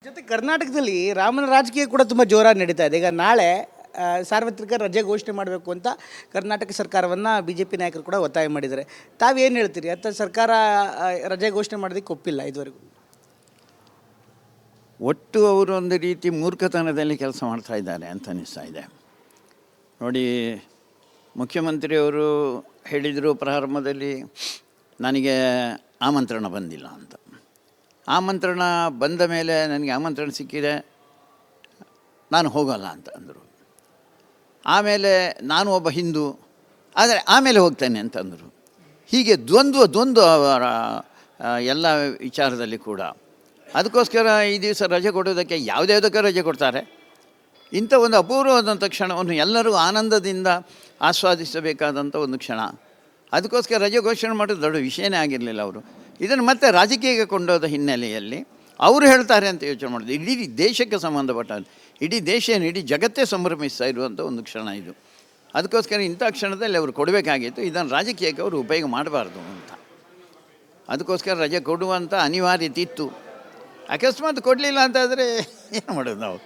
ಜೊತೆ ಕರ್ನಾಟಕದಲ್ಲಿ ರಾಮನ ರಾಜಕೀಯ ಕೂಡ ತುಂಬ ಜೋರಾಗಿ ನಡೀತಾ ಇದೆ. ಈಗ ನಾಳೆ ಸಾರ್ವತ್ರಿಕ ರಜೆ ಘೋಷಣೆ ಮಾಡಬೇಕು ಅಂತ ಕರ್ನಾಟಕ ಸರ್ಕಾರವನ್ನು ಬಿ ಜೆ ಪಿ ನಾಯಕರು ಕೂಡ ಒತ್ತಾಯ ಮಾಡಿದ್ದಾರೆ. ತಾವೇನು ಹೇಳ್ತೀರಿ? ಅಥವಾ ಸರ್ಕಾರ ರಜೆ ಘೋಷಣೆ ಮಾಡೋದಕ್ಕೆ ಒಪ್ಪಿಲ್ಲ ಇದುವರೆಗೂ. ಒಟ್ಟು ಅವರು ಒಂದು ರೀತಿ ಮೂರ್ಖತನದಲ್ಲಿ ಕೆಲಸ ಮಾಡ್ತಾ ಇದ್ದಾರೆ ಅಂತ ಅನ್ನಿಸ್ತಾ ಇದೆ. ನೋಡಿ, ಮುಖ್ಯಮಂತ್ರಿಯವರು ಹೇಳಿದರು ಪ್ರಾರಂಭದಲ್ಲಿ ನನಗೆ ಆಮಂತ್ರಣ ಬಂದಿಲ್ಲ ಅಂತ. ಆಮಂತ್ರಣ ಬಂದ ಮೇಲೆ ನನಗೆ ಆಮಂತ್ರಣ ಸಿಕ್ಕಿದೆ, ನಾನು ಹೋಗಲ್ಲ ಅಂತ ಅಂದರು. ಆಮೇಲೆ ನಾನು ಒಬ್ಬ ಹಿಂದೂ, ಆದರೆ ಆಮೇಲೆ ಹೋಗ್ತೇನೆ ಅಂತಂದರು. ಹೀಗೆ ದ್ವಂದ್ವ ಅವರ ಎಲ್ಲ ವಿಚಾರದಲ್ಲಿ ಕೂಡ. ಅದಕ್ಕೋಸ್ಕರ ಈ ದಿವಸ ರಜೆ ಕೊಡೋದಕ್ಕೆ ಯಾವುದ್ಯಾವುದಕ್ಕೆ ರಜೆ ಕೊಡ್ತಾರೆ. ಇಂಥ ಒಂದು ಅಪೂರ್ವವಾದಂಥ ಕ್ಷಣವನ್ನು ಎಲ್ಲರೂ ಆನಂದದಿಂದ ಆಸ್ವಾದಿಸಬೇಕಾದಂಥ ಒಂದು ಕ್ಷಣ. ಅದಕ್ಕೋಸ್ಕರ ರಜೆ ಘೋಷಣೆ ಮಾಡೋದು ದೊಡ್ಡ ವಿಷಯನೇ ಆಗಿರಲಿಲ್ಲ. ಅವರು ಇದನ್ನು ಮತ್ತೆ ರಾಜಕೀಯಕ್ಕೆ ಕೊಂಡೋದ ಹಿನ್ನೆಲೆಯಲ್ಲಿ ಅವರು ಹೇಳ್ತಾರೆ ಅಂತ ಯೋಚನೆ ಮಾಡೋದು. ಇಡೀ ದೇಶಕ್ಕೆ ಸಂಬಂಧಪಟ್ಟ, ಇಡೀ ದೇಶ ಇಡೀ ಜಗತ್ತೇ ಸಂಭ್ರಮಿಸ್ತಾ ಇರುವಂಥ ಒಂದು ಕ್ಷಣ ಇದು. ಅದಕ್ಕೋಸ್ಕರ ಇಂಥ ಕ್ಷಣದಲ್ಲಿ ಅವರು ಕೊಡಬೇಕಾಗಿತ್ತು. ಇದನ್ನು ರಾಜಕೀಯಕ್ಕೆ ಅವರು ಉಪಯೋಗ ಮಾಡಬಾರ್ದು ಅಂತ. ಅದಕ್ಕೋಸ್ಕರ ರಜೆ ಕೊಡುವಂಥ ಅನಿವಾರ್ಯತೆ ಇತ್ತು. ಅಕಸ್ಮಾತ್ ಕೊಡಲಿಲ್ಲ ಅಂತಾದರೆ ಏನು ಮಾಡೋದು ನಾವು?